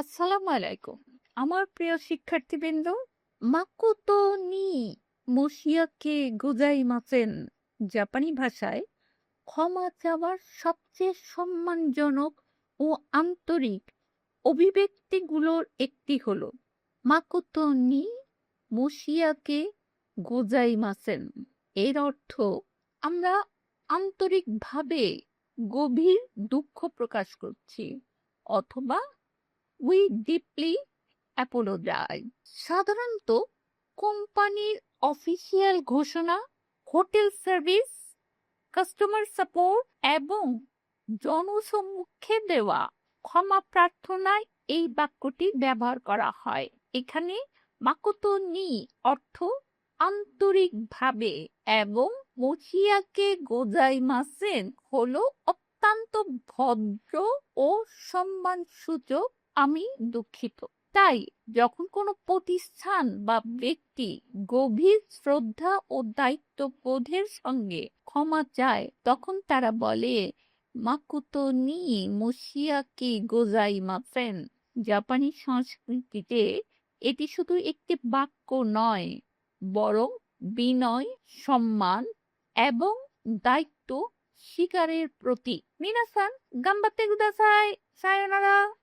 আসসালামু আলাইকুম। আমার প্রিয় শিক্ষার্থীবৃন্দ, মাকোতো নি মোশিয়াকে গোজাইমাসেন জাপানি ভাষায় ক্ষমা চাওয়ার সবচেয়ে সম্মানজনক ও আন্তরিক অভিব্যক্তিগুলোর একটি হলো মাকোতো নি মোশিয়াকে গোজাইমাসেন। এর অর্থ আমরা আন্তরিকভাবে গভীর দুঃখ প্রকাশ করছি অথবা উই ডিপলি অ্যাপোলোজাইজ। সাধারণত কোম্পানির অফিসিয়াল ঘোষণা, হোটেল সার্ভিস, কাস্টমার সাপোর্ট এবং জনসম্মুখে দেওয়া ক্ষমা প্রার্থনায় এই বাক্যটি ব্যবহার করা হয়। এখানে মাকোতো নি অর্থ আন্তরিকভাবে এবং মোচিয়াকে গোজাইমাসেন হলো অত্যন্ত ভদ্র ও সম্মানসূচক আমি দুঃখিত। তাই যখন কোনো প্রতিষ্ঠান বা ব্যক্তি গভীর শ্রদ্ধা ও দায়িত্ববোধের সঙ্গে ক্ষমা চায় তখন তারা বলে মাকুতো নি মোশিয়াকি গোজাইমাসেন। জাপানি সংস্কৃতিতে এটি শুধু একটি বাক্য নয়, বরং বিনয়, সম্মান এবং দায়িত্ব স্বীকারের প্রতীক। মিনাসান গাম্বাতে কুদাসাই। সায়োনারা।